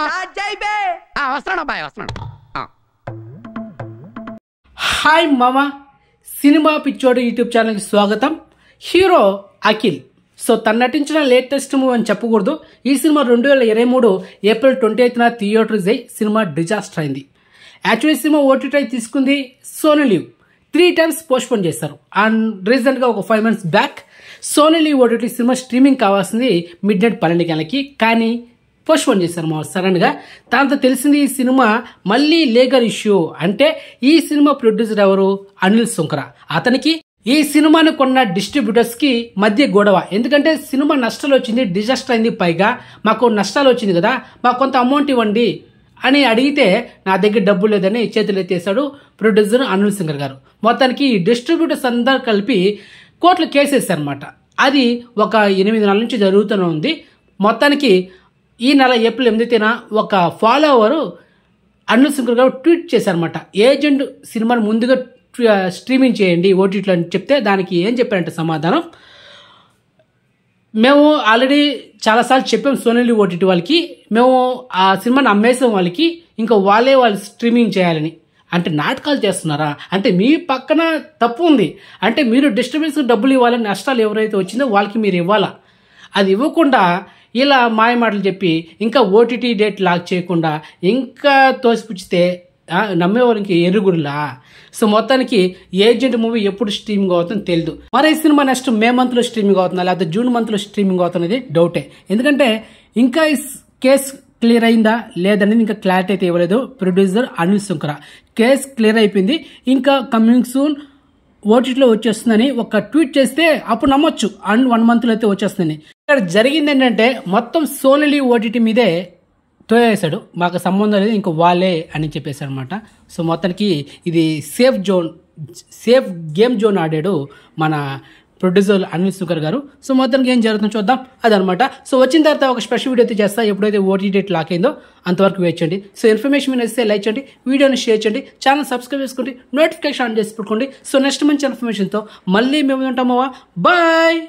వస్తున్నాడు అబ్బాయి వస్తున్నాడు. హాయ్ మామా, సినిమా పిచ్చోడు యూట్యూబ్ ఛానల్కి స్వాగతం. హీరో అఖిల్. సో తను నటించిన లేటెస్ట్ మూవీ అని చెప్పకూడదు. ఈ సినిమా 2023 ఏప్రిల్ 28న థియేటర్స్ అయి సినిమా డిజాస్టర్ అయింది. యాక్చువల్లీ సినిమా ఓటీటీ తీసుకుంది సోనీ లీవ్. 3 times పోస్ట్పోన్ చేశారు. అండ్ రీసెంట్గా ఒక 5 months back Sony Liv OTT cinema streaming కావాల్సింది మిడ్-నైట్ 12 గంటలకి, కానీ పోస్ట్పోన్ చేశారు మా సడన్గా. దాంతో తెలిసింది ఈ సినిమా మళ్ళీ లీగల్ ఇష్యూ. అంటే ఈ సినిమా ప్రొడ్యూసర్ ఎవరు? అనిల్ సుంకర. అతనికి ఈ సినిమాను కొన్న డిస్ట్రిబ్యూటర్స్ కి మధ్య గొడవ. ఎందుకంటే సినిమా నష్టాలు వచ్చింది, డిజాస్టర్ అయింది, పైగా మాకు నష్టాలు వచ్చింది కదా, మాకు కొంత అమౌంట్ ఇవ్వండి అని అడిగితే నా దగ్గర డబ్బులు లేదని చేతులు ఎత్తేసాడు ప్రొడ్యూసర్ అనిల్ సుంకర్ గారు. మొత్తానికి ఈ డిస్ట్రిబ్యూటర్స్ అందరూ కలిపి కోర్టులో కేసు వేశారనమాట. అది ఒక 8 నెలల నుంచి జరుగుతూనే ఉంది. మొత్తానికి ఈ నెల ఏప్రిల్ 8న ఒక ఫాలోవర్ అనిల్ సుంకర్ గారు ట్వీట్ చేశారనమాట. ఏజెంట్ సినిమాను ముందుగా స్ట్రీమింగ్ చేయండి ఓటీటీలో అని చెప్తే దానికి ఏం చెప్పారంటే సమాధానం, మేము ఆల్రెడీ చాలాసార్లు చెప్పాం సోనీ లీవ్ ఓటీటీ వాళ్ళకి, మేము ఆ సినిమాని అమ్మేసాం వాళ్ళకి, ఇంకా వాళ్ళు స్ట్రీమింగ్ చేయాలని. అంటే నాటకాలు చేస్తున్నారా? అంటే మీ పక్కన తప్పు ఉంది. అంటే మీరు డిస్ట్రిబ్యూటర్స్కి డబ్బులు ఇవ్వాలని, నష్టాలు ఎవరైతే వచ్చిందో వాళ్ళకి మీరు ఇవ్వాలా. అది ఇవ్వకుండా ఇలా మాయ మాటలు చెప్పి ఇంకా ఓటీటీ డేట్ లాక్ చేయకుండా ఇంకా తోసిపుచ్చితే నమ్మేవాళ్ళకి ఎరుగురులా. సో మొత్తానికి ఏజెంట్ మూవీ ఎప్పుడు స్ట్రీమింగ్ అవుతుందో తెలియదు. మరి ఈ సినిమా నెక్స్ట్ మే మంత్లో స్ట్రీమింగ్ అవుతుందా లేకపోతే జూన్ మంత్లో స్ట్రీమింగ్ అవుతున్నది డౌటే. ఎందుకంటే ఇంకా ఈ కేసు క్లియర్ అయిందా లేదనేది ఇంకా క్లారిటీ అయితే ఇవ్వలేదు producer Anil Sunkara. Case clear అయిపోయింది, ఇంకా కమింగ్ సూన్ ఓటీటీలో వచ్చేస్తుందని ఒక ట్వీట్ చేస్తే అప్పుడు నమ్మొచ్చు. 1 monthలో అయితే వచ్చేస్తుందని. ఇక్కడ జరిగింది ఏంటంటే మొత్తం సోనీ లీవ్ ఓటీటీ మీదే తోయేశాడు, మాకు సంబంధం లేదు ఇంకా వాళ్ళే అని చెప్పేశాడు అనమాట. సో మొత్తానికి ఇది సేఫ్ గేమ్ జోన్ ఆడాడు మన ప్రొడ్యూసర్ అనిల్ సుంకర్ గారు. సో మొత్తానికి ఏం జరుగుతుందో చూద్దాం అదనమాట. సో వచ్చిన తర్వాత ఒక స్పెషల్ వీడియో అయితే చేస్తా, ఎప్పుడైతే ఓటీటీ డేట్ లాక్ అయిందో అంతవరకు వెయిట్ చేయండి. సో ఇన్ఫర్మేషన్ మీద వస్తే లైక్ చేయండి, వీడియోని షేర్ చేయండి, ఛానల్ సబ్స్క్రైబ్ చేసుకోండి, నోటిఫికేషన్ ఆన్ చేసి పెట్టుకోండి. సో నెక్స్ట్ మంచి ఇన్ఫర్మేషన్తో మళ్ళీ మేము ఉంటామా. బాయ్.